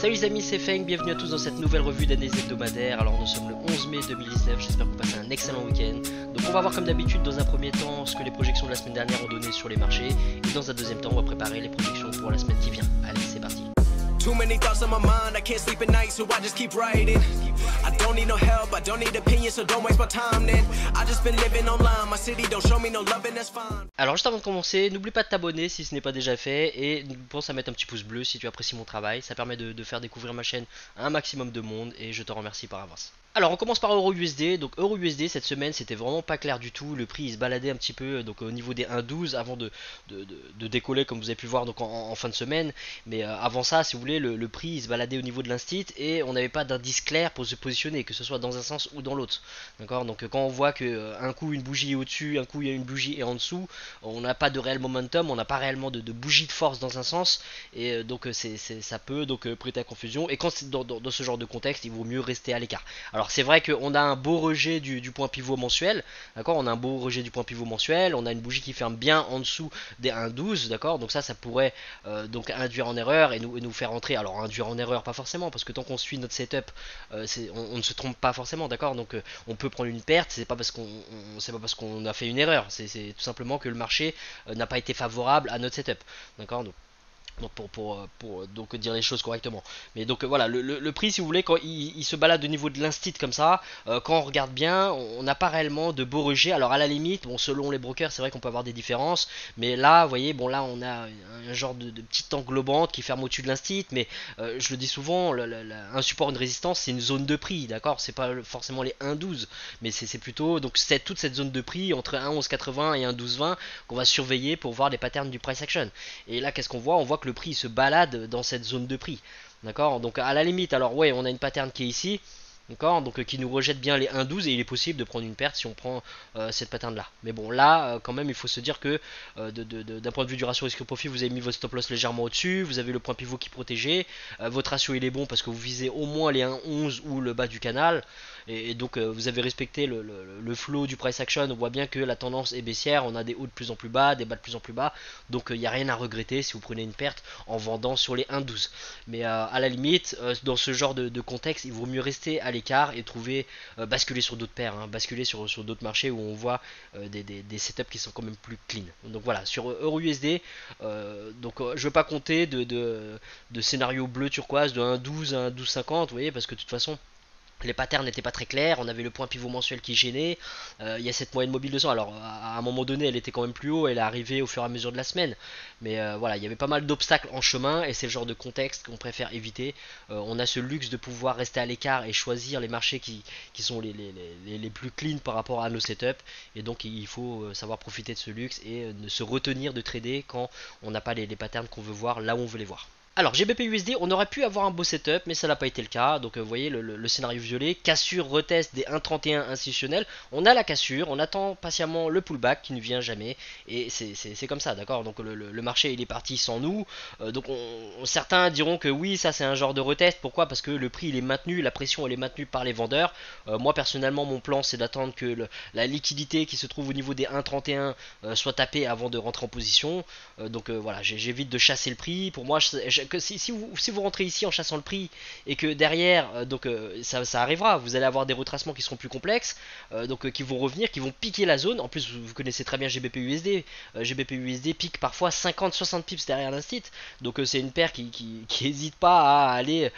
Salut les amis, c'est Feng, bienvenue à tous dans cette nouvelle revue d'analyse hebdomadaire. Alors nous sommes le 11 mai 2019, j'espère que vous passez un excellent week-end. Donc on va voir comme d'habitude dans un premier temps ce que les projections de la semaine dernière ont donné sur les marchés. Et dans un deuxième temps on va préparer les projections pour la semaine qui vient. Allez, c'est parti. Too many thoughts on my mind, I can't sleep at night, so I just keep writing. I don't need no help, I don't need opinions, so don't waste my time then. I just been living online, my city don't show me no love and that's fine. Alors juste avant de commencer, n'oublie pas de t'abonner si ce n'est pas déjà fait et pense à mettre un petit pouce bleu si tu apprécies mon travail. Ça permet de faire découvrir ma chaîne à un maximum de monde et je te remercie par avance. Alors on commence par EURUSD. Donc EURUSD cette semaine c'était vraiment pas clair du tout. Le prix il se baladait un petit peu donc au niveau des 1,12 avant de décoller comme vous avez pu voir donc en fin de semaine. Mais avant ça si vous voulez le prix il se baladait au niveau de l'instit et on n'avait pas d'indice clair pour se positionner, que ce soit dans un sens ou dans l'autre. D'accord. Donc quand on voit que un coup une bougie est au-dessus, un coup il y a une bougie est en dessous, on n'a pas de réel momentum, on n'a pas réellement de bougie de force dans un sens et donc ça peut donc prêter à confusion. Et quand c'est dans ce genre de contexte il vaut mieux rester à l'écart. Alors c'est vrai qu'on a un beau rejet du point pivot mensuel, d'accord, on a un beau rejet du point pivot mensuel, on a une bougie qui ferme bien en dessous des 1,12, d'accord, donc ça pourrait donc induire en erreur et nous faire entrer. Alors induire en erreur pas forcément, parce que tant qu'on suit notre setup, on ne se trompe pas forcément, d'accord, donc on peut prendre une perte, c'est pas parce qu'on a fait une erreur, c'est tout simplement que le marché n'a pas été favorable à notre setup, d'accord. Donc pour donc dire les choses correctement. Mais donc voilà, le prix si vous voulez, quand il se balade au niveau de l'instit comme ça, quand on regarde bien, on n'a pas réellement de beau rejet. Alors à la limite, bon selon les brokers c'est vrai qu'on peut avoir des différences, mais là vous voyez, bon là on a un genre de petite englobante qui ferme au-dessus de l'instit, mais je le dis souvent, un support, une résistance c'est une zone de prix, d'accord, c'est pas forcément les 1,12, mais c'est plutôt donc toute cette zone de prix entre 1,1180 et 1,1220 qu'on va surveiller pour voir les patterns du price action. Et là qu'est-ce qu'on voit? On voit que le prix se balade dans cette zone de prix, d'accord. Donc à la limite, alors ouais, on a une pattern qui est ici, d'accord, donc qui nous rejette bien les 1,12 et il est possible de prendre une perte si on prend cette pattern là. Mais bon là quand même il faut se dire que d'un point de vue du ratio risque profit, vous avez mis votre stop loss légèrement au dessus, vous avez le point pivot qui protégeait, votre ratio il est bon parce que vous visez au moins les 1,11 ou le bas du canal, et donc vous avez respecté le flow du price action. On voit bien que la tendance est baissière, on a des hauts de plus en plus bas, des bas de plus en plus bas, donc il n'y a rien à regretter si vous prenez une perte en vendant sur les 1,12. Mais à la limite dans ce genre de contexte il vaut mieux rester à l'écart et trouver basculer sur d'autres paires, hein, basculer sur d'autres marchés où on voit des setups qui sont quand même plus clean. Donc voilà, sur EURUSD, je veux pas compter de scénario bleu turquoise de 1,12 à 1,1250, vous voyez, parce que de toute façon les patterns n'étaient pas très clairs, on avait le point pivot mensuel qui gênait, il y a cette moyenne mobile de 100, alors à un moment donné elle était quand même plus haut, elle est arrivée au fur et à mesure de la semaine, mais voilà, il y avait pas mal d'obstacles en chemin et c'est le genre de contexte qu'on préfère éviter. On a ce luxe de pouvoir rester à l'écart et choisir les marchés qui sont les plus clean par rapport à nos setups, et donc il faut savoir profiter de ce luxe et se retenir de trader quand on n'a pas les patterns qu'on veut voir là où on veut les voir. Alors GBP/USD, on aurait pu avoir un beau setup, mais ça n'a pas été le cas. Donc vous voyez le scénario violet, cassure, retest des 1,31 institutionnels. On a la cassure, on attend patiemment le pullback qui ne vient jamais, et c'est comme ça, d'accord. Donc le marché il est parti sans nous. Donc certains diront que oui, ça c'est un genre de retest. Pourquoi? Parce que le prix il est maintenu, la pression elle est maintenue par les vendeurs. Moi personnellement mon plan c'est d'attendre que la liquidité qui se trouve au niveau des 1,31 soit tapée avant de rentrer en position. Voilà, j'évite de chasser le prix. Pour moi que si vous rentrez ici en chassant le prix et que derrière ça arrivera, vous allez avoir des retracements qui seront plus complexes, qui vont revenir, qui vont piquer la zone. En plus vous connaissez très bien GBP/USD, GBP/USD pique parfois 50-60 pips derrière l'instit, donc c'est une paire qui hésite pas à aller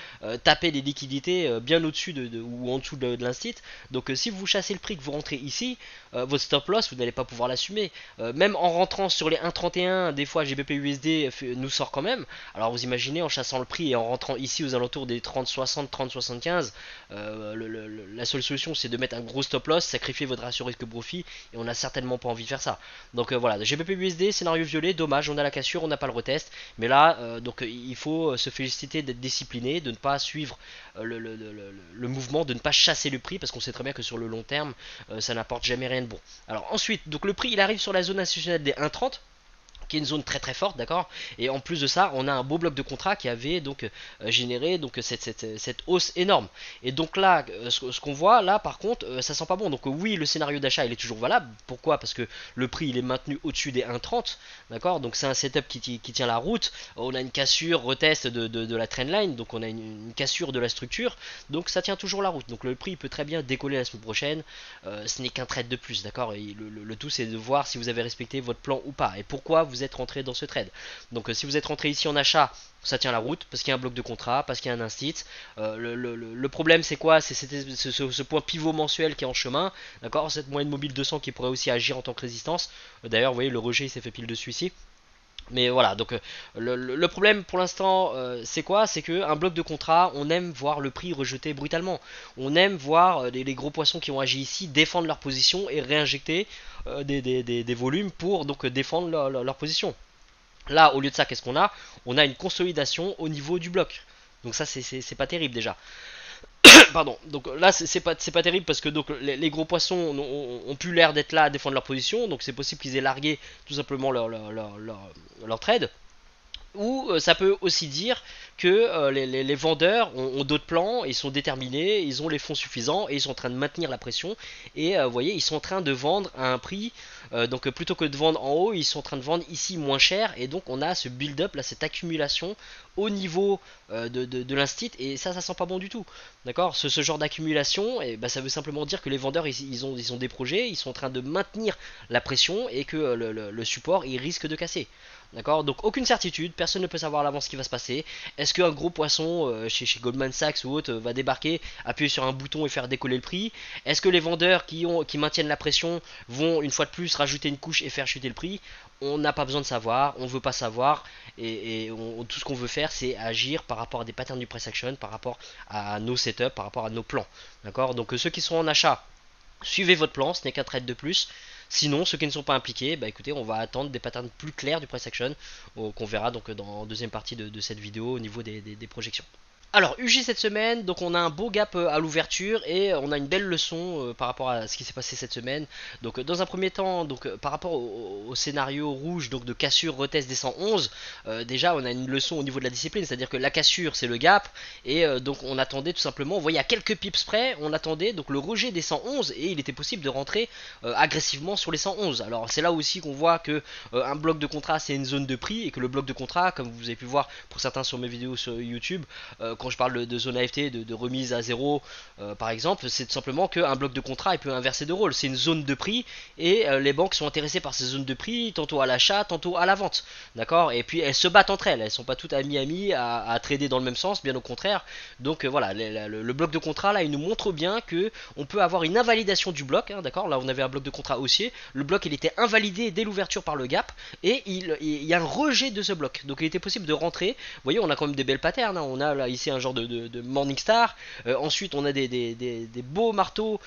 taper les liquidités bien au-dessus ou en dessous de l'instit. Donc si vous chassez le prix, que vous rentrez ici, votre stop loss vous n'allez pas pouvoir l'assumer, même en rentrant sur les 1,31 des fois GBP/USD nous sort quand même. Alors vous imaginez en chassant le prix et en rentrant ici aux alentours des 30-60, 30-75, la seule solution c'est de mettre un gros stop loss, sacrifier votre ratio risque profit, et on n'a certainement pas envie de faire ça. Donc voilà, GBP/USD, scénario violet, dommage, on a la cassure, on n'a pas le retest, mais là il faut se féliciter d'être discipliné, de ne pas suivre le mouvement, de ne pas chasser le prix, parce qu'on sait très bien que sur le long terme ça n'apporte jamais rien de bon. Alors ensuite, donc le prix il arrive sur la zone institutionnelle des 1,30. qui est une zone très très forte, d'accord. Et en plus de ça, on a un beau bloc de contrat qui avait donc généré donc cette hausse énorme. Et donc là, ce qu'on voit là, par contre, ça sent pas bon. Donc oui, le scénario d'achat il est toujours valable. Pourquoi? Parce que le prix il est maintenu au-dessus des 1,30, d'accord. Donc c'est un setup qui tient la route. On a une cassure, retest de la trendline, donc on a une cassure de la structure, donc ça tient toujours la route. Donc le prix il peut très bien décoller la semaine prochaine. Ce n'est qu'un trade de plus, d'accord. Le tout c'est de voir si vous avez respecté votre plan ou pas et pourquoi vous êtes rentré dans ce trade. Donc si vous êtes rentré ici en achat, ça tient la route parce qu'il y a un bloc de contrat, parce qu'il y a un instit. Le problème c'est quoi? C'est ce point pivot mensuel qui est en chemin, d'accord. Cette moyenne mobile 200 qui pourrait aussi agir en tant que résistance. D'ailleurs, vous voyez, le rejet il s'est fait pile dessus ici. Mais voilà, donc le problème pour l'instant, c'est quoi? C'est que un bloc de contrat, on aime voir le prix rejeté brutalement. On aime voir les gros poissons qui ont agi ici défendre leur position et réinjecter des volumes pour donc défendre leur position. Là, au lieu de ça, qu'est-ce qu'on a? On a une consolidation au niveau du bloc. Donc ça, c'est pas terrible déjà. Pardon. Donc là, c'est pas terrible parce que donc les gros poissons ont plus l'air d'être là à défendre leur position. Donc c'est possible qu'ils aient largué tout simplement leur trade. Ou ça peut aussi dire que les vendeurs ont d'autres plans, ils sont déterminés, ils ont les fonds suffisants et ils sont en train de maintenir la pression. Et vous voyez, ils sont en train de vendre à un prix, donc plutôt que de vendre en haut, ils sont en train de vendre ici moins cher. Et donc on a ce build-up, là, cette accumulation au niveau de l'instit. Et ça sent pas bon du tout. D'accord. Ce genre d'accumulation, bah, ça veut simplement dire que les vendeurs, ils ont des projets, ils sont en train de maintenir la pression et que le support, il risque de casser. D'accord. Donc aucune certitude, personne ne peut savoir à l'avance ce qui va se passer. Est-ce qu'un gros poisson chez Goldman Sachs ou autre va débarquer, appuyer sur un bouton et faire décoller le prix? Est-ce que les vendeurs qui maintiennent la pression vont une fois de plus rajouter une couche et faire chuter le prix? On n'a pas besoin de savoir, on veut pas savoir, et tout ce qu'on veut faire c'est agir par rapport à des patterns du price action, par rapport à nos setups, par rapport à nos plans. D'accord. Donc ceux qui sont en achat, suivez votre plan, ce n'est qu'un trade de plus. Sinon, ceux qui ne sont pas impliqués, bah écoutez, on va attendre des patterns plus clairs du price action qu'on verra donc dans la deuxième partie de cette vidéo au niveau des projections. Alors, UJ cette semaine, donc on a un beau gap à l'ouverture et on a une belle leçon par rapport à ce qui s'est passé cette semaine. Donc dans un premier temps, donc par rapport au scénario rouge, donc de cassure retest des 111, déjà on a une leçon au niveau de la discipline, c'est-à-dire que la cassure c'est le gap et donc on attendait tout simplement, vous voyez à quelques pips près, on attendait donc le rejet des 111 et il était possible de rentrer agressivement sur les 111. Alors c'est là aussi qu'on voit que un bloc de contrat c'est une zone de prix et que le bloc de contrat, comme vous avez pu voir pour certains sur mes vidéos sur YouTube, quand je parle de zone AFT, de remise à zéro par exemple, c'est tout simplement qu'un bloc de contrat il peut inverser de rôle. C'est une zone de prix et les banques sont intéressées par ces zones de prix, tantôt à l'achat, tantôt à la vente. D'accord. Et puis elles se battent entre elles, elles sont pas toutes amies à trader dans le même sens, bien au contraire. Donc voilà, le bloc de contrat là il nous montre bien que on peut avoir une invalidation du bloc, hein, d'accord. Là on avait un bloc de contrat haussier, le bloc il était invalidé dès l'ouverture par le gap et il y a un rejet de ce bloc. Donc il était possible de rentrer. Vous voyez, on a quand même des belles patterns, hein. On a là ici un genre de Morningstar. Ensuite, on a des beaux marteaux,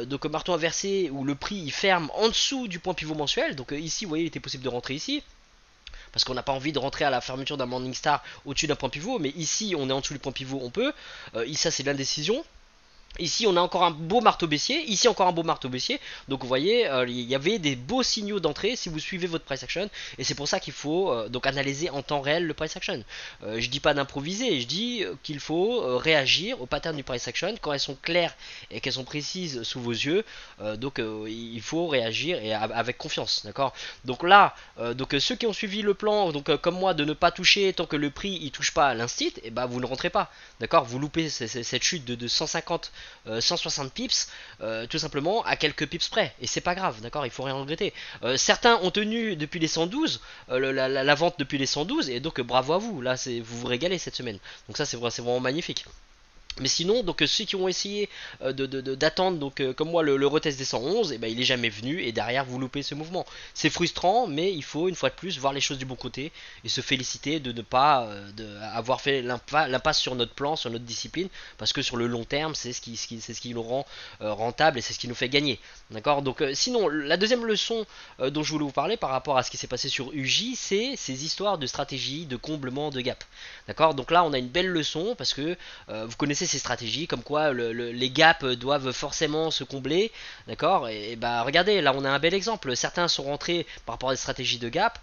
donc marteau inversé où le prix il ferme en dessous du point pivot mensuel. Donc ici, vous voyez, il était possible de rentrer ici. Parce qu'on n'a pas envie de rentrer à la fermeture d'un Morningstar au-dessus d'un point pivot. Mais ici, on est en dessous du point pivot, on peut. Ici, ça, c'est l'indécision. Ici on a encore un beau marteau baissier, ici encore un beau marteau baissier, donc vous voyez il y avait des beaux signaux d'entrée si vous suivez votre price action, et c'est pour ça qu'il faut donc analyser en temps réel le price action. Je dis pas d'improviser, je dis qu'il faut réagir aux patterns du price action quand elles sont claires et qu'elles sont précises sous vos yeux, donc il faut réagir et avec confiance, d'accord. Donc là, donc ceux qui ont suivi le plan, donc comme moi, de ne pas toucher tant que le prix il touche pas à l'instit, et bah vous ne rentrez pas, d'accord, vous loupez cette chute de 150 160 pips tout simplement à quelques pips près et c'est pas grave, d'accord, il faut rien regretter. Certains ont tenu depuis les 112 la vente depuis les 112 et donc bravo à vous, là vous vous régalez cette semaine, donc ça c'est vraiment magnifique. Mais sinon, donc ceux qui ont essayé d'attendre, donc comme moi, le retest des 111, et ben il est jamais venu et derrière vous loupez ce mouvement. C'est frustrant, mais il faut une fois de plus voir les choses du bon côté et se féliciter de ne pas avoir fait l'impasse sur notre plan, sur notre discipline, parce que sur le long terme, c'est ce qui nous rend rentable et c'est ce qui nous fait gagner. D'accord. Donc sinon, la deuxième leçon dont je voulais vous parler par rapport à ce qui s'est passé sur UJ, c'est ces histoires de stratégie, de comblement de gap. D'accord. Donc là, on a une belle leçon parce que vous connaissez lancer ces stratégies comme quoi les gaps doivent forcément se combler, d'accord, et bah regardez, là on a un bel exemple. Certains sont rentrés par rapport à des stratégies de gap,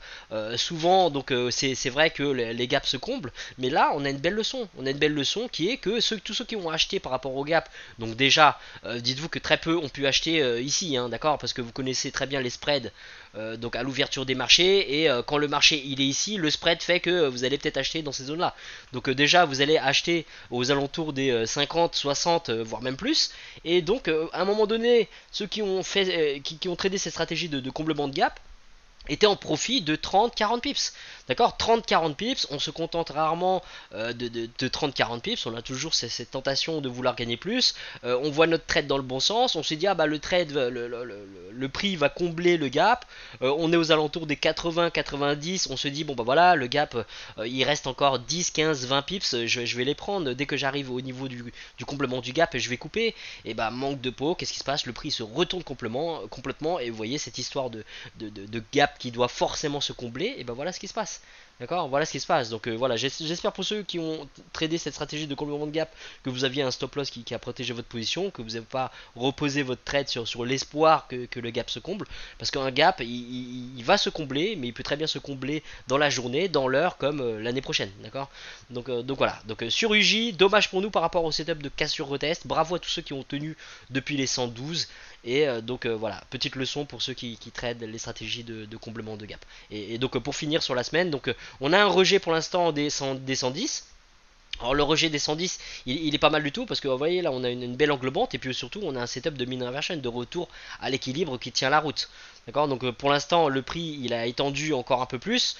souvent donc c'est vrai que les gaps se comblent, mais là on a une belle leçon. On a une belle leçon qui est que tous ceux qui ont acheté par rapport au gap, donc déjà dites-vous que très peu ont pu acheter ici, hein, d'accord, parce que vous connaissez très bien les spreads donc à l'ouverture des marchés, et quand le marché il est ici, le spread fait que vous allez peut-être acheter dans ces zones là. Donc déjà vous allez acheter aux alentours des 50, 60 voire même plus, et donc à un moment donné ceux qui ont fait qui ont tradé cette stratégie de comblement de gap était en profit de 30-40 pips. D'accord, 30-40 pips, on se contente rarement de 30-40 pips, on a toujours cette tentation de vouloir gagner plus. On voit notre trade dans le bon sens, on se dit ah bah le trade, le prix va combler le gap. On est aux alentours des 80-90, on se dit bon bah voilà, le gap il reste encore 10, 15, 20 pips, je vais les prendre dès que j'arrive au niveau du comblement du gap, je vais couper. Et bah manque de peau, qu'est-ce qui se passe? Le prix se retourne complètement, et vous voyez cette histoire de gap qui doit forcément se combler, et ben voilà ce qui se passe. D'accord, voilà ce qui se passe. Donc voilà, j'espère pour ceux qui ont tradé cette stratégie de comblement de gap que vous aviez un stop loss qui a protégé votre position, que vous n'avez pas reposé votre trade sur l'espoir que le gap se comble, parce qu'un gap il va se combler, mais il peut très bien se combler dans la journée, dans l'heure, comme l'année prochaine. D'accord, donc voilà. Donc sur UJ, dommage pour nous par rapport au setup de cassure retest. Bravo à tous ceux qui ont tenu depuis les 112. Et donc voilà, petite leçon pour ceux qui tradent les stratégies de comblement de gap. Et donc pour finir sur la semaine, donc on a un rejet pour l'instant des 110. Alors le rejet des 110, il est pas mal du tout, parce que vous voyez là on a une belle englobante, et puis surtout on a un setup de mean reversion, de retour à l'équilibre qui tient la route. D'accord, donc pour l'instant le prix il a étendu encore un peu plus.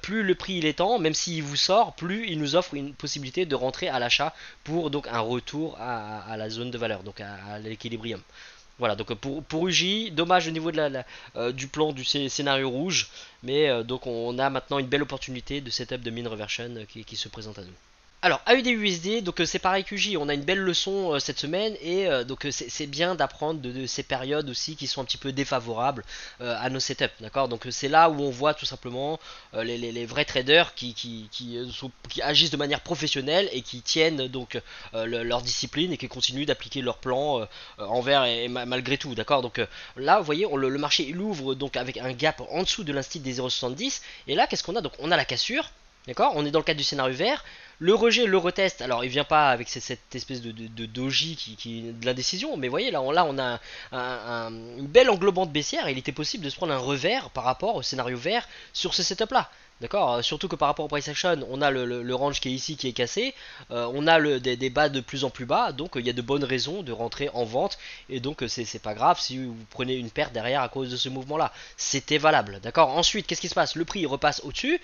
Plus le prix il étend, même s'il vous sort, plus il nous offre une possibilité de rentrer à l'achat pour donc un retour à la zone de valeur, donc à l'équilibrium. Voilà, donc pour UJ, dommage au niveau du plan du scénario rouge, mais donc on a maintenant une belle opportunité de setup de mean reversion qui se présente à nous. Alors AUD-USD, donc c'est pareil qu'UJ, on a une belle leçon cette semaine, et donc c'est bien d'apprendre de ces périodes aussi qui sont un petit peu défavorables à nos setups, d'accord. Donc c'est là où on voit tout simplement les vrais traders qui agissent de manière professionnelle et qui tiennent donc leur discipline, et qui continuent d'appliquer leur plan envers et malgré tout, d'accord. Donc là vous voyez le marché il ouvre donc avec un gap en dessous de l'instit des 0,70, et là qu'est-ce qu'on a? Donc on a la cassure. D'accord, on est dans le cadre du scénario vert. Le rejet, le retest, alors il vient pas avec cette espèce de doji qui est de l'indécision, mais vous voyez là on a une belle englobante baissière, et il était possible de se prendre un revers par rapport au scénario vert sur ce setup là. D'accord, surtout que par rapport au price action, on a le range qui est ici qui est cassé, on a des bas de plus en plus bas, donc il y a de bonnes raisons de rentrer en vente, et donc c'est pas grave si vous prenez une perte derrière à cause de ce mouvement là, c'était valable. D'accord, ensuite qu'est-ce qui se passe? Le prix il repasse au-dessus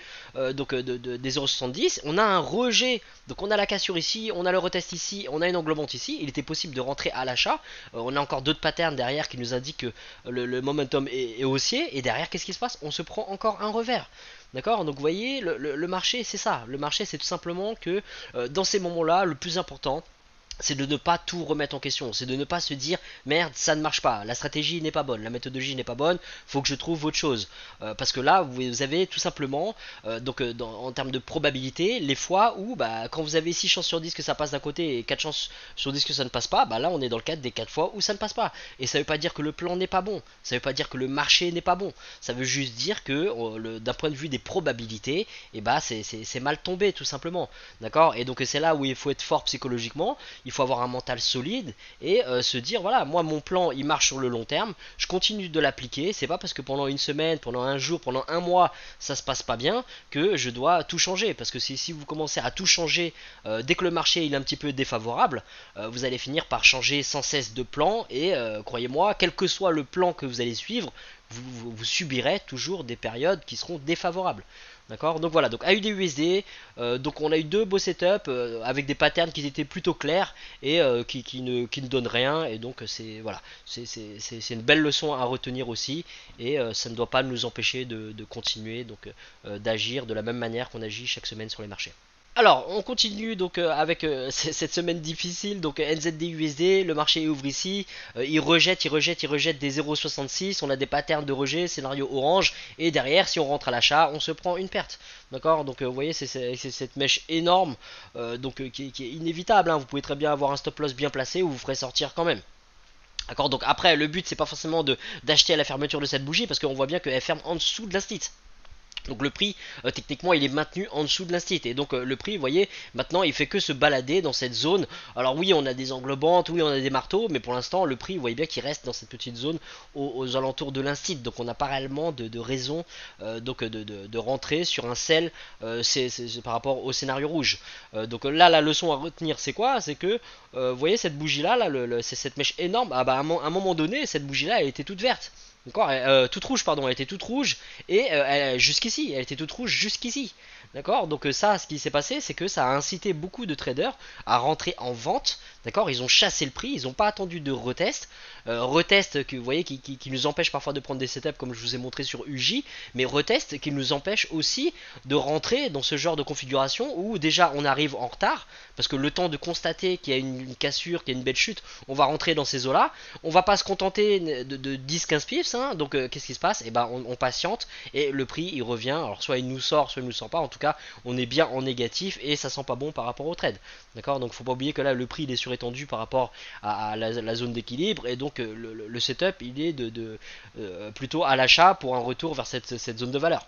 donc des 0,70, on a un rejet, donc on a la cassure ici, on a le retest ici, on a une englobante ici, il était possible de rentrer à l'achat, on a encore d'autres patterns derrière qui nous indiquent que le momentum est haussier, et derrière qu'est-ce qui se passe? On se prend encore un revers. D'accord, donc vous voyez, le marché c'est ça. Le marché c'est tout simplement que dans ces moments-là, le plus important, c'est de ne pas tout remettre en question, c'est de ne pas se dire merde ça ne marche pas, la stratégie n'est pas bonne, la méthodologie n'est pas bonne, faut que je trouve autre chose, parce que là vous avez tout simplement en termes de probabilité les fois où quand vous avez 6 chances sur 10 que ça passe d'un côté et 4 chances sur 10 que ça ne passe pas, là on est dans le cadre des 4 fois où ça ne passe pas, et ça veut pas dire que le plan n'est pas bon, ça veut pas dire que le marché n'est pas bon, ça veut juste dire que d'un point de vue des probabilités, c'est mal tombé tout simplement, d'accord, et donc c'est là où il faut être fort psychologiquement. Il faut avoir un mental solide et se dire voilà, moi mon plan il marche sur le long terme, je continue de l'appliquer, c'est pas parce que pendant une semaine, pendant un jour, pendant un mois ça se passe pas bien que je dois tout changer, parce que si vous commencez à tout changer dès que le marché il est un petit peu défavorable, vous allez finir par changer sans cesse de plan, et croyez-moi, quel que soit le plan que vous allez suivre, vous subirez toujours des périodes qui seront défavorables. D'accord, donc voilà, donc AUD-USD, donc on a eu deux beaux setups avec des patterns qui étaient plutôt clairs et qui ne donnent rien, et donc c'est voilà, c'est une belle leçon à retenir aussi, et ça ne doit pas nous empêcher de continuer donc d'agir de la même manière qu'on agit chaque semaine sur les marchés. Alors, on continue donc avec cette semaine difficile. Donc NZD/USD, le marché ouvre ici, il rejette des 0,66. On a des patterns de rejet, scénario orange, et derrière, si on rentre à l'achat, on se prend une perte. D'accord. Donc vous voyez, c'est cette mèche énorme, qui est inévitable, hein. Vous pouvez très bien avoir un stop loss bien placé ou vous ferez sortir quand même. D'accord. Donc après, le but c'est pas forcément de d'acheter à la fermeture de cette bougie parce qu'on voit bien qu'elle ferme en dessous de la stit. Donc le prix, techniquement, il est maintenu en dessous de l'instit. Et donc le prix, vous voyez, maintenant, il fait que se balader dans cette zone. Alors oui, on a des englobantes, oui, on a des marteaux, mais pour l'instant, le prix, vous voyez bien qu'il reste dans cette petite zone aux alentours de l'instit. Donc on n'a pas réellement de raison de rentrer sur un sell, c'est par rapport au scénario rouge. Donc là, la leçon à retenir, c'est quoi? C'est que, vous voyez, cette bougie-là, là, c'est cette mèche énorme. Ah bah, à un moment donné, cette bougie-là, elle était toute verte. D'accord, toute rouge, pardon, elle était toute rouge et jusqu'ici, elle était toute rouge jusqu'ici. D'accord, donc ça, ce qui s'est passé, c'est que ça a incité beaucoup de traders à rentrer en vente. D'accord, ils ont chassé le prix, ils n'ont pas attendu de retest. Retest que vous voyez qui nous empêche parfois de prendre des setups comme je vous ai montré sur UJ, mais retest qui nous empêche aussi de rentrer dans ce genre de configuration où déjà on arrive en retard parce que le temps de constater qu'il y a une cassure, qu'il y a une belle chute, on va rentrer dans ces eaux-là. On va pas se contenter de 10-15 pips, hein. Donc qu'est-ce qui se passe? Et ben on patiente et le prix il revient. Alors soit il nous sort, soit il nous sort pas. En tout cas, on est bien en négatif et ça sent pas bon par rapport au trade. D'accord, donc faut pas oublier que là le prix il est surétendu par rapport à la zone d'équilibre et donc le setup il est plutôt à l'achat pour un retour vers cette zone de valeur.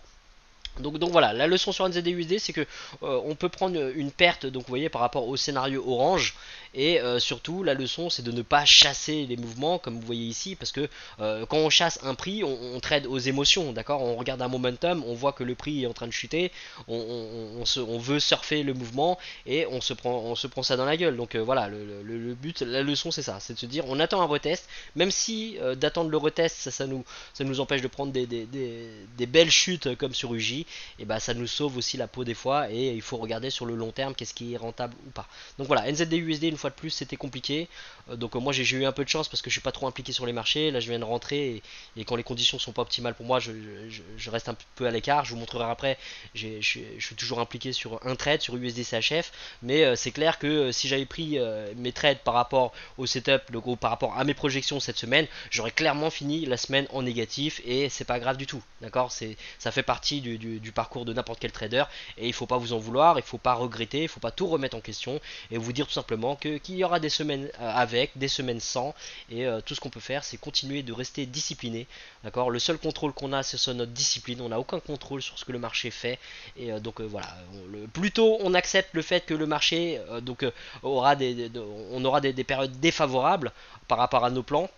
Donc voilà, la leçon sur NZD/USD c'est que on peut prendre une perte, donc vous voyez par rapport au scénario orange, et surtout la leçon c'est de ne pas chasser les mouvements comme vous voyez ici, parce que quand on chasse un prix, on trade aux émotions, d'accord, on regarde un momentum, on voit que le prix est en train de chuter, on veut surfer le mouvement et on se prend ça dans la gueule. Donc voilà, le but, la leçon c'est ça, c'est de se dire on attend un retest, même si d'attendre le retest ça nous empêche de prendre des belles chutes comme sur UJ, et bah ça nous sauve aussi la peau des fois et il faut regarder sur le long terme qu'est-ce qui est rentable ou pas. Donc voilà, NZD/USD une fois de plus c'était compliqué, donc moi j'ai eu un peu de chance parce que je suis pas trop impliqué sur les marchés, là je viens de rentrer et quand les conditions sont pas optimales pour moi je reste un peu à l'écart, je vous montrerai après, je suis toujours impliqué sur un trade sur USD CHF, mais c'est clair que si j'avais pris mes trades par rapport au setup, donc par rapport à mes projections cette semaine, j'aurais clairement fini la semaine en négatif et c'est pas grave du tout, d'accord, ça fait partie du parcours de n'importe quel trader et il faut pas vous en vouloir, il faut pas regretter, il faut pas tout remettre en question et vous dire tout simplement qu'il y aura des semaines avec, des semaines sans et tout ce qu'on peut faire c'est continuer de rester discipliné, d'accord, le seul contrôle qu'on a c'est sur notre discipline, on n'a aucun contrôle sur ce que le marché fait et donc voilà, plutôt on accepte le fait que le marché on aura des périodes défavorables par rapport à nos plans,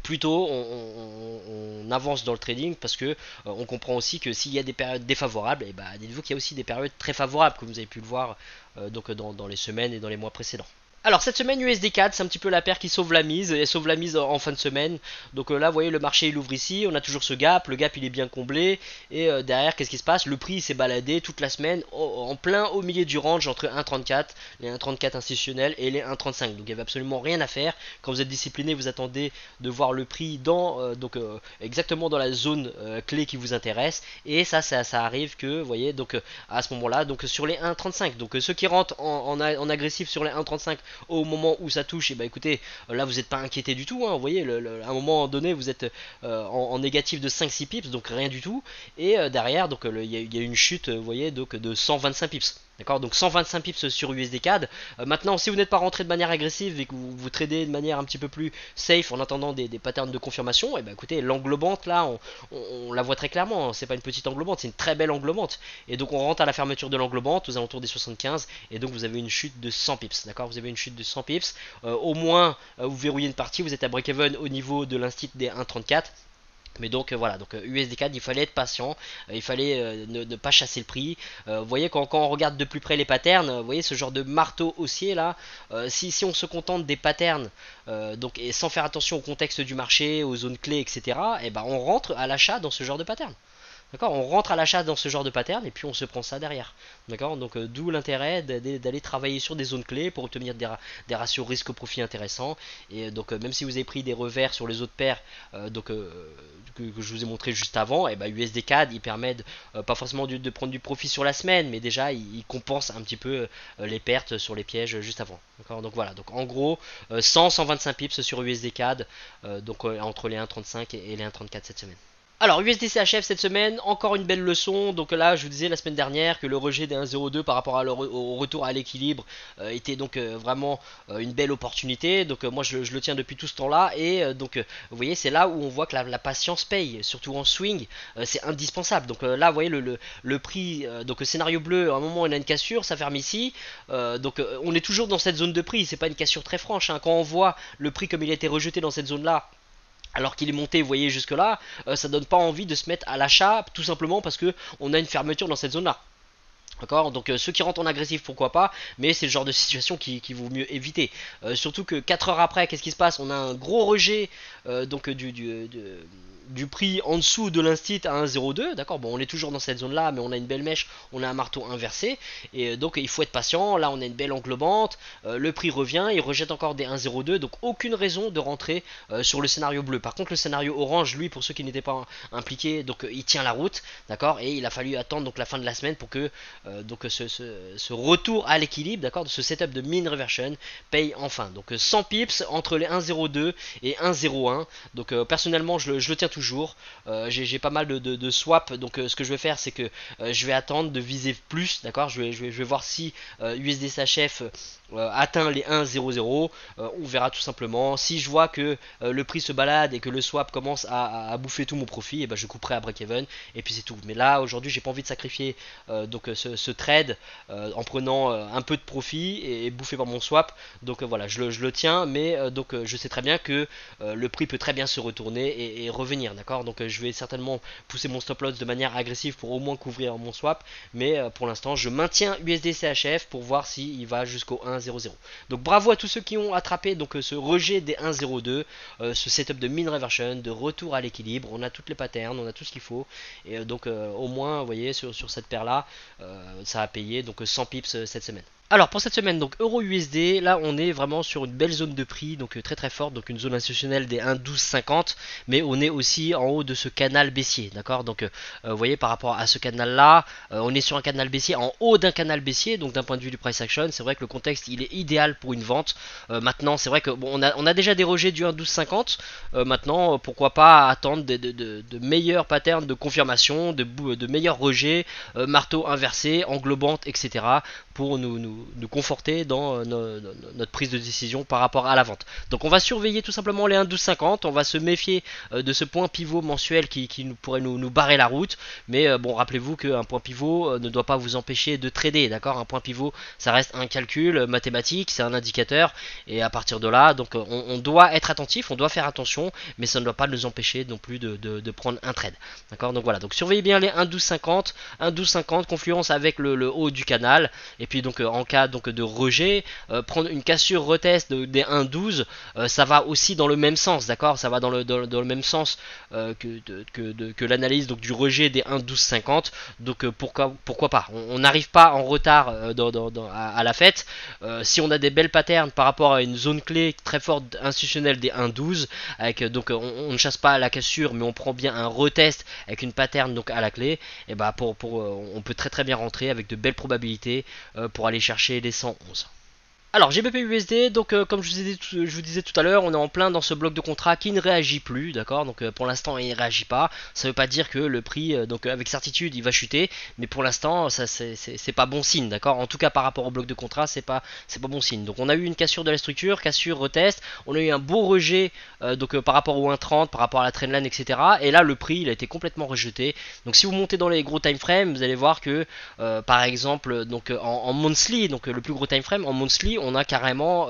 plutôt on avance dans le trading parce que on comprend aussi que s'il y a des périodes défavorables, et bah, dites-vous qu'il y a aussi des périodes très favorables comme vous avez pu le voir dans les semaines et dans les mois précédents. Alors cette semaine USD CAD c'est un petit peu la paire qui sauve la mise, elle sauve la mise en fin de semaine. Donc là vous voyez le marché il ouvre ici, on a toujours ce gap, le gap il est bien comblé et derrière qu'est-ce qui se passe? Le prix s'est baladé toute la semaine en plein au milieu du range entre 1,34, les 1,34 institutionnels et les 1,35. Donc il n'y avait absolument rien à faire. Quand vous êtes discipliné vous attendez de voir le prix exactement dans la zone clé qui vous intéresse et ça arrive que vous voyez donc à ce moment là donc sur les 1,35. Donc ceux qui rentrent en agressif sur les 1,35 au moment où ça touche, et bah écoutez, là vous n'êtes pas inquiété du tout, hein, vous voyez, à un moment donné vous êtes en négatif de 5-6 pips, donc rien du tout, et derrière, donc il y a une chute, vous voyez, donc de 125 pips. D'accord, donc 125 pips sur USD CAD. Maintenant, si vous n'êtes pas rentré de manière agressive et que vous tradez de manière un petit peu plus safe en attendant des patterns de confirmation, et bah écoutez, l'englobante là, on la voit très clairement. Hein, c'est pas une petite englobante, c'est une très belle englobante. Et donc on rentre à la fermeture de l'englobante aux alentours des 75, et donc vous avez une chute de 100 pips. D'accord, vous avez une chute de 100 pips. Au moins, vous verrouillez une partie, vous êtes à break-even au niveau de l'instit des 1,34. Mais donc voilà, donc USD CAD il fallait être patient, il fallait ne pas chasser le prix. Vous voyez quand on regarde de plus près les patterns, vous voyez ce genre de marteau haussier là, si on se contente des patterns donc, et sans faire attention au contexte du marché, aux zones clés, etc., et ben on rentre à l'achat dans ce genre de pattern. D'accord, on rentre à l'achat dans ce genre de pattern et puis on se prend ça derrière. D'accord, donc d'où l'intérêt d'aller travailler sur des zones clés pour obtenir des ratios risque-profit intéressants. Et donc même si vous avez pris des revers sur les autres paires que je vous ai montré juste avant, et bah, USD CAD il permet pas forcément de prendre du profit sur la semaine, mais déjà il compense un petit peu les pertes sur les pièges juste avant. D'accord, donc voilà, donc en gros 100-125 pips sur USD CAD, entre les 1,35 et les 1,34 cette semaine. Alors USD-CHF cette semaine, encore une belle leçon. Donc là je vous disais la semaine dernière que le rejet des 1,02 par rapport au retour à l'équilibre était donc vraiment une belle opportunité. Donc moi je le tiens depuis tout ce temps là. Et vous voyez c'est là où on voit que la patience paye, surtout en swing, c'est indispensable. Donc là vous voyez le prix, donc le scénario bleu, à un moment on a une cassure, ça ferme ici. On est toujours dans cette zone de prix, c'est pas une cassure très franche, hein. Quand on voit le prix comme il a été rejeté dans cette zone là, alors qu'il est monté, vous voyez jusque là, ça donne pas envie de se mettre à l'achat, tout simplement parce que on a une fermeture dans cette zone là. D'accord, donc ceux qui rentrent en agressif pourquoi pas, mais c'est le genre de situation qui vaut mieux éviter. Surtout que 4 heures après, qu'est-ce qui se passe? On a un gros rejet du prix en dessous de l'instit à 1,02. D'accord, bon on est toujours dans cette zone là, mais on a une belle mèche, on a un marteau inversé, et donc il faut être patient. Là on a une belle englobante, le prix revient, il rejette encore des 1,02, donc aucune raison de rentrer sur le scénario bleu. Par contre le scénario orange, lui, pour ceux qui n'étaient pas impliqués, donc il tient la route, d'accord, et il a fallu attendre donc la fin de la semaine pour que ce retour à l'équilibre, d'accord, de ce setup de mean reversion paye enfin. Donc 100 pips entre les 1,02 et 1,01. Donc personnellement je le tiens toujours. J'ai pas mal de swap, donc ce que je vais faire c'est que je vais attendre de viser plus, d'accord. Je vais voir si USD-CHF atteint les 1,00. On verra tout simplement. Si je vois que le prix se balade et que le swap commence à bouffer tout mon profit, et ben je couperai à break-even et puis c'est tout. Mais là aujourd'hui j'ai pas envie de sacrifier ce trade en prenant un peu de profit et bouffé par mon swap. Donc voilà, je le tiens, mais je sais très bien que le prix peut très bien se retourner et revenir, d'accord. Donc je vais certainement pousser mon stop loss de manière agressive pour au moins couvrir mon swap, mais pour l'instant je maintiens USD-CHF pour voir s'il va jusqu'au 1,00. Donc bravo à tous ceux qui ont attrapé donc ce rejet des 1,02, ce setup de mean reversion, de retour à l'équilibre. On a toutes les patterns, on a tout ce qu'il faut, et au moins vous voyez sur cette paire là ça a payé donc 100 pips cette semaine. Alors pour cette semaine, donc euro USD, là on est vraiment sur une belle zone de prix, donc très très forte, donc une zone institutionnelle des 1,1250, mais on est aussi en haut de ce canal baissier, d'accord. Donc vous voyez par rapport à ce canal là, on est sur un canal baissier, en haut d'un canal baissier, donc d'un point de vue du price action, c'est vrai que le contexte il est idéal pour une vente. Maintenant c'est vrai que bon, on a déjà des rejets du 1,1250, maintenant pourquoi pas attendre de meilleurs patterns de confirmation, de meilleurs rejets, marteau inversé, englobante, etc. pour nous conforter dans notre prise de décision par rapport à la vente. Donc on va surveiller tout simplement les 1,1250, on va se méfier de ce point pivot mensuel qui pourrait nous barrer la route, mais bon rappelez-vous qu'un point pivot ne doit pas vous empêcher de trader, d'accord. Un point pivot ça reste un calcul mathématique, c'est un indicateur, et à partir de là donc on doit être attentif, on doit faire attention, mais ça ne doit pas nous empêcher non plus de prendre un trade, d'accord. Donc voilà, donc surveillez bien les 1,1250, confluence avec le haut du canal, et puis donc en cas donc de rejet, prendre une cassure retest des 1,12, ça va aussi dans le même sens, d'accord. Ça va dans le même sens que l'analyse donc du rejet des 1,1250. Donc pourquoi pas. On n'arrive pas en retard à la fête. Si on a des belles patterns par rapport à une zone clé très forte institutionnelle des 1,12, avec donc on ne chasse pas la cassure, mais on prend bien un retest avec une pattern donc à la clé, et bah on peut très bien rentrer avec de belles probabilités pour aller chercher les 111. Alors GBP USD, donc comme je vous disais tout à l'heure, on est en plein dans ce bloc de contrat qui ne réagit plus, d'accord. Donc pour l'instant il ne réagit pas, ça ne veut pas dire que le prix, donc avec certitude il va chuter, mais pour l'instant ça c'est pas bon signe, d'accord. En tout cas par rapport au bloc de contrat c'est pas bon signe. Donc on a eu une cassure de la structure, cassure, retest, on a eu un beau rejet par rapport au 1,30, par rapport à la trendline, etc. Et là le prix il a été complètement rejeté. Donc si vous montez dans les gros time frames, vous allez voir que par exemple donc en monthly, donc le plus gros time frame, en monthly on a carrément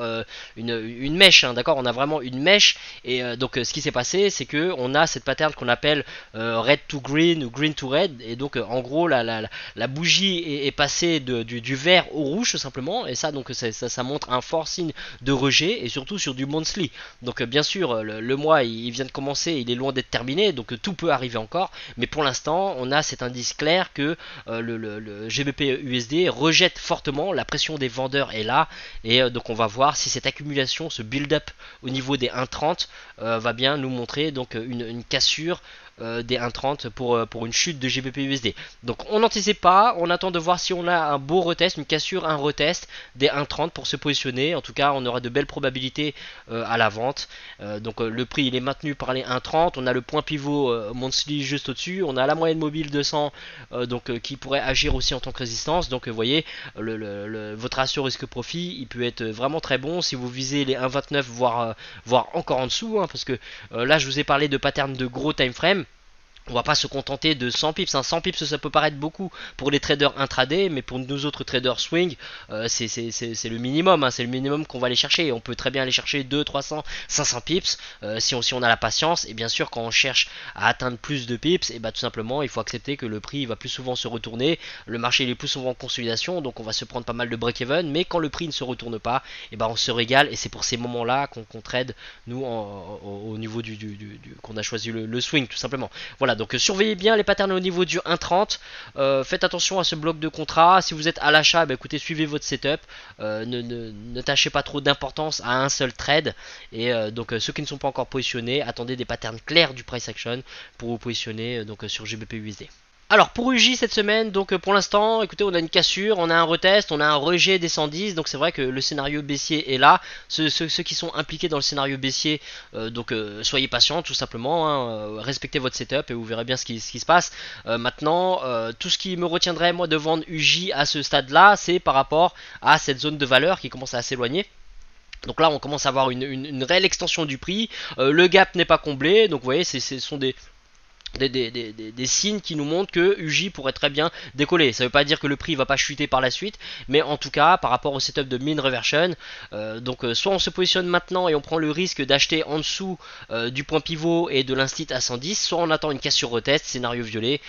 une mèche, hein, d'accord, on a vraiment une mèche. Et donc ce qui s'est passé, c'est que on a cette pattern qu'on appelle red to green ou green to red, et donc en gros la bougie est passée du vert au rouge tout simplement, et ça donc ça montre un fort signe de rejet, et surtout sur du monthly. Donc bien sûr le mois il vient de commencer, il est loin d'être terminé, donc tout peut arriver encore, mais pour l'instant on a cet indice clair que le GBP USD rejette fortement, la pression des vendeurs est là, et donc on va voir si cette accumulation, ce build-up au niveau des 1,30 va bien nous montrer donc une cassure des 1,30 pour une chute de GBP USD. Donc on n'anticipe pas, on attend de voir si on a un beau retest, une cassure, un retest des 1,30 pour se positionner. En tout cas on aura de belles probabilités à la vente. Donc le prix il est maintenu par les 1,30, on a le point pivot monthly juste au-dessus, on a la moyenne mobile 200 qui pourrait agir aussi en tant que résistance. Donc vous voyez votre ratio risque-profit il peut être vraiment très bon si vous visez les 1,29 voire encore en dessous, hein, parce que là je vous ai parlé de pattern de gros time frame. On va pas se contenter de 100 pips, hein. 100 pips ça peut paraître beaucoup pour les traders intraday, mais pour nous autres traders swing, c'est le minimum, hein. C'est le minimum qu'on va aller chercher. On peut très bien aller chercher 200, 300, 500 pips si on a la patience. Et bien sûr quand on cherche à atteindre plus de pips, et bah tout simplement il faut accepter que le prix va plus souvent se retourner, le marché il est plus souvent en consolidation, donc on va se prendre pas mal de break-even, mais quand le prix ne se retourne pas, et bah on se régale, et c'est pour ces moments là qu'on trade nous au niveau qu'on a choisi le swing tout simplement. Voilà, donc surveillez bien les patterns au niveau du 1,30, faites attention à ce bloc de contrat. Si vous êtes à l'achat, bah, écoutez, suivez votre setup, ne tâchez pas trop d'importance à un seul trade, et donc ceux qui ne sont pas encore positionnés, attendez des patterns clairs du price action pour vous positionner donc sur GBP USD. Alors pour UJ cette semaine, donc pour l'instant, écoutez, on a une cassure, on a un retest, on a un rejet des 110, donc c'est vrai que le scénario baissier est là. Ceux qui sont impliqués dans le scénario baissier, soyez patients tout simplement, hein, respectez votre setup et vous verrez bien ce qui se passe. Maintenant, tout ce qui me retiendrait moi de vendre UJ à ce stade-là, c'est par rapport à cette zone de valeur qui commence à s'éloigner. Donc là on commence à avoir une réelle extension du prix, le gap n'est pas comblé, donc vous voyez ce sont des signes qui nous montrent que UJ pourrait très bien décoller. Ça veut pas dire que le prix va pas chuter par la suite, mais en tout cas par rapport au setup de mean reversion, soit on se positionne maintenant et on prend le risque d'acheter en dessous du point pivot et de l'instit à 110, soit on attend une cassure retest, scénario violet,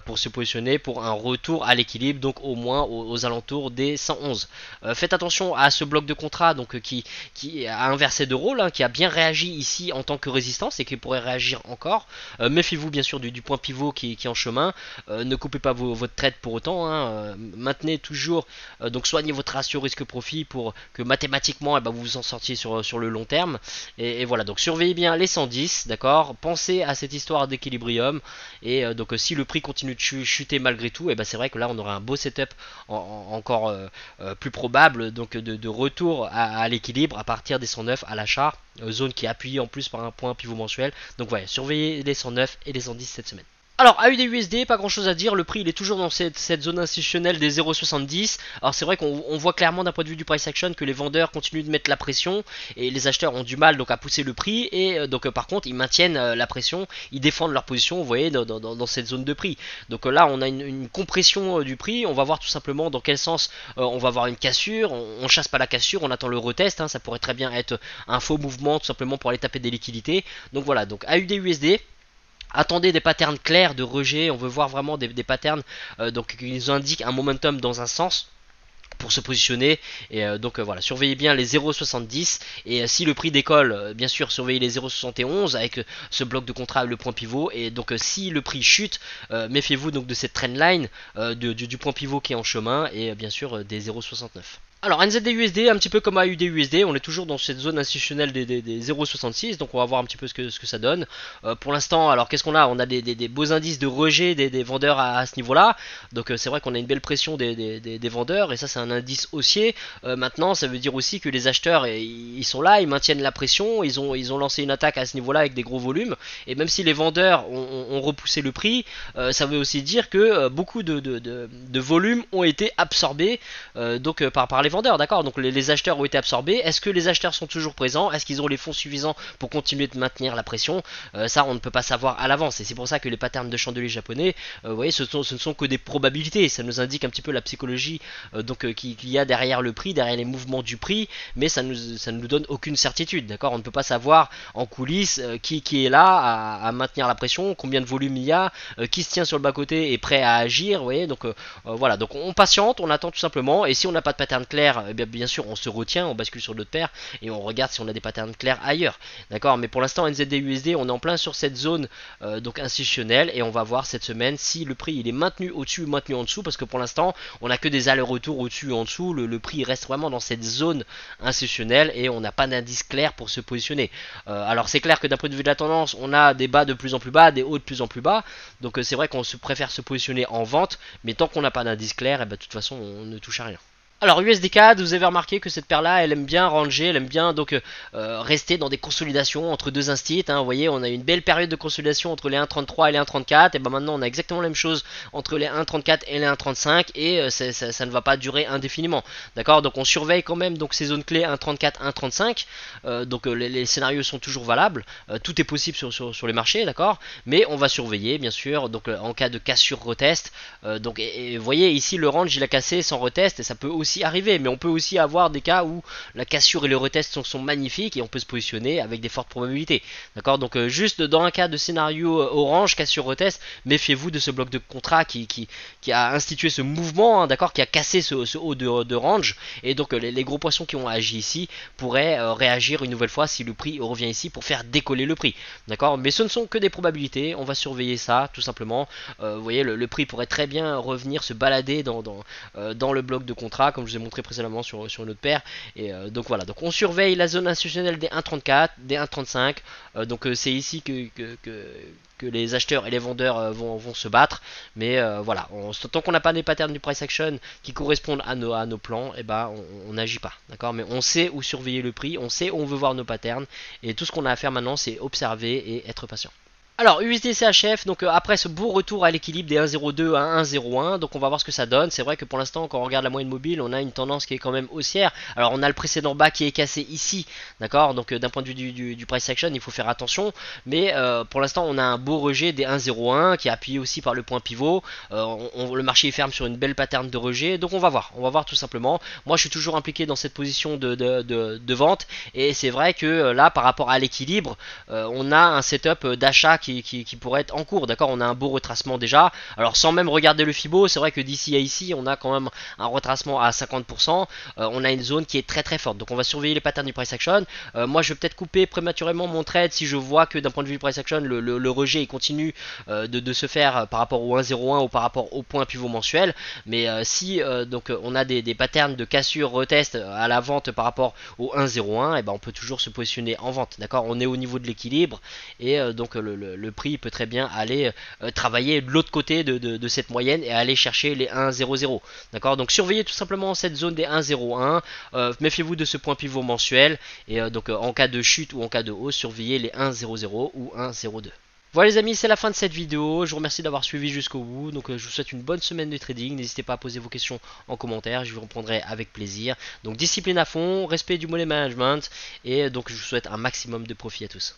pour se positionner pour un retour à l'équilibre, donc au moins aux alentours des 111. Faites attention à ce bloc de contrat donc qui a inversé de rôle, hein, qui a bien réagi ici en tant que résistance et qui pourrait réagir encore. Méfiez-vous bien sûr du point pivot qui est en chemin. Ne coupez pas votre trade pour autant, hein. Maintenez toujours, donc soignez votre ratio risque-profit pour que mathématiquement vous vous en sortiez sur le long terme. Et voilà, donc surveillez bien les 110, d'accord. Pensez à cette histoire d'équilibrium. Et donc si le prix continue de chuter malgré tout, c'est vrai que là on aura un beau setup encore plus probable, donc de retour à l'équilibre à partir des 109 à l'achat, zone qui est appuyée en plus par un point pivot mensuel. Donc voilà, surveillez les 109 et les 110 cette semaine. Alors AUD/USD, pas grand chose à dire, le prix il est toujours dans cette zone institutionnelle des 0,70. Alors c'est vrai qu'on voit clairement d'un point de vue du price action que les vendeurs continuent de mettre la pression et les acheteurs ont du mal donc à pousser le prix, et donc par contre ils maintiennent la pression, ils défendent leur position, vous voyez, dans cette zone de prix. Donc là on a une compression du prix, on va voir tout simplement dans quel sens on va avoir une cassure, on chasse pas la cassure, on attend le retest, hein, ça pourrait très bien être un faux mouvement tout simplement pour aller taper des liquidités. Donc voilà, donc AUD/USD. Attendez des patterns clairs de rejet, on veut voir vraiment des patterns qui nous indiquent un momentum dans un sens pour se positionner. Et voilà, surveillez bien les 0,70, et si le prix décolle, bien sûr surveillez les 0,71 avec ce bloc de contrat, le point pivot. Et donc si le prix chute, méfiez-vous donc de cette trendline du point pivot qui est en chemin, et bien sûr des 0,69. Alors NZD/USD, un petit peu comme AUD/USD, on est toujours dans cette zone institutionnelle des 0,66, donc on va voir un petit peu ce que ça donne. Pour l'instant, alors qu'est-ce qu'on a? On a des beaux indices de rejet des vendeurs à ce niveau-là, donc c'est vrai qu'on a une belle pression des vendeurs, et ça c'est un indice haussier. Maintenant, ça veut dire aussi que les acheteurs, ils sont là, ils maintiennent la pression, ils ont lancé une attaque à ce niveau-là avec des gros volumes, et même si les vendeurs ont repoussé le prix, ça veut aussi dire que beaucoup de volumes ont été absorbés par les les vendeurs, d'accord. Donc les acheteurs ont été absorbés. Est-ce que les acheteurs sont toujours présents? Est-ce qu'ils ont les fonds suffisants pour continuer de maintenir la pression? Ça, on ne peut pas savoir à l'avance. Et c'est pour ça que les patterns de chandelier japonais, vous voyez, ce ne sont que des probabilités. Ça nous indique un petit peu la psychologie qu'il y a derrière le prix, derrière les mouvements du prix, mais ça ne nous donne aucune certitude, d'accord. On ne peut pas savoir en coulisses qui est là à maintenir la pression, combien de volume il y a, qui se tient sur le bas-côté et prêt à agir, vous voyez. Donc voilà, donc on patiente, on attend tout simplement, et si on n'a pas de pattern clair, bien sûr on se retient, on bascule sur d'autres paires et on regarde si on a des patterns clairs ailleurs, d'accord. Mais pour l'instant NZD USD, on est en plein sur cette zone donc institutionnelle, et on va voir cette semaine si le prix il est maintenu au-dessus ou maintenu en dessous, parce que pour l'instant on n'a que des allers-retours au-dessus et en dessous. Le prix reste vraiment dans cette zone institutionnelle et on n'a pas d'indice clair pour se positionner. Alors c'est clair que d'un point de vue de la tendance, on a des bas de plus en plus bas, des hauts de plus en plus bas, donc c'est vrai qu'on préfère se positionner en vente, mais tant qu'on n'a pas d'indice clair, et de toute façon on ne touche à rien. Alors USD CAD, vous avez remarqué que cette paire là elle aime bien ranger, elle aime bien donc rester dans des consolidations entre deux instits, hein. Vous voyez, on a une belle période de consolidation entre les 1,33 et les 1,34, et maintenant on a exactement la même chose entre les 1,34 et les 1,35, et ça ne va pas durer indéfiniment, d'accord. Donc on surveille quand même donc ces zones clés 1,34, 1,35, donc les scénarios sont toujours valables, tout est possible sur les marchés, d'accord, mais on va surveiller bien sûr donc en cas de cassure retest, donc et vous voyez ici le range il a cassé sans retest, et ça peut aussi arriver, mais on peut aussi avoir des cas où la cassure et le retest sont magnifiques et on peut se positionner avec des fortes probabilités, d'accord. Donc juste dans un cas de scénario orange, cassure retest, méfiez-vous de ce bloc de contrat qui a institué ce mouvement, hein, d'accord, qui a cassé ce haut de range, et donc les gros poissons qui ont agi ici pourraient réagir une nouvelle fois si le prix revient ici pour faire décoller le prix, d'accord. Mais ce ne sont que des probabilités, on va surveiller ça tout simplement. Vous voyez, le prix pourrait très bien revenir se balader dans le bloc de contrat comme je vous ai montré précédemment sur une autre paire, et donc voilà, donc on surveille la zone institutionnelle des 1,34, des 1,35, donc c'est ici que les acheteurs et les vendeurs vont se battre, mais voilà, tant qu'on n'a pas des patterns du price action qui correspondent à nos plans, et on n'agit pas, d'accord. Mais on sait où surveiller le prix, on sait où on veut voir nos patterns, et tout ce qu'on a à faire maintenant c'est observer et être patient. Alors USD CHF, donc après ce beau retour à l'équilibre des 1,02 à 1,01, donc on va voir ce que ça donne. C'est vrai que pour l'instant quand on regarde la moyenne mobile, on a une tendance qui est quand même haussière. Alors on a le précédent bas qui est cassé ici, d'accord. Donc d'un point de vue du price action, il faut faire attention, mais pour l'instant on a un beau rejet des 1,01 qui est appuyé aussi par le point pivot. Le marché est ferme sur une belle pattern de rejet, donc on va voir tout simplement. Moi je suis toujours impliqué dans cette position de vente, et c'est vrai que là par rapport à l'équilibre, on a un setup d'achat qui pourrait être en cours, d'accord. On a un beau retracement déjà, alors sans même regarder le Fibo, c'est vrai que d'ici à ici on a quand même un retracement à 50%, on a une zone qui est très très forte, donc on va surveiller les patterns du price action. Moi je vais peut-être couper prématurément mon trade si je vois que d'un point de vue du price action le rejet il continue de se faire par rapport au 1,01 ou par rapport au point pivot mensuel, mais si donc on a des patterns de cassure retest à la vente par rapport au 1,01, et on peut toujours se positionner en vente, d'accord. On est au niveau de l'équilibre, et donc le prix peut très bien aller travailler de l'autre côté de cette moyenne et aller chercher les 1,00, d'accord. Donc surveillez tout simplement cette zone des 1,01, méfiez-vous de ce point pivot mensuel, et donc en cas de chute ou en cas de hausse, surveillez les 1,00 ou 1,02. Voilà les amis, c'est la fin de cette vidéo, je vous remercie d'avoir suivi jusqu'au bout, donc je vous souhaite une bonne semaine de trading, n'hésitez pas à poser vos questions en commentaire, je vous répondrai avec plaisir. Donc discipline à fond, respect du money management, et donc je vous souhaite un maximum de profit à tous.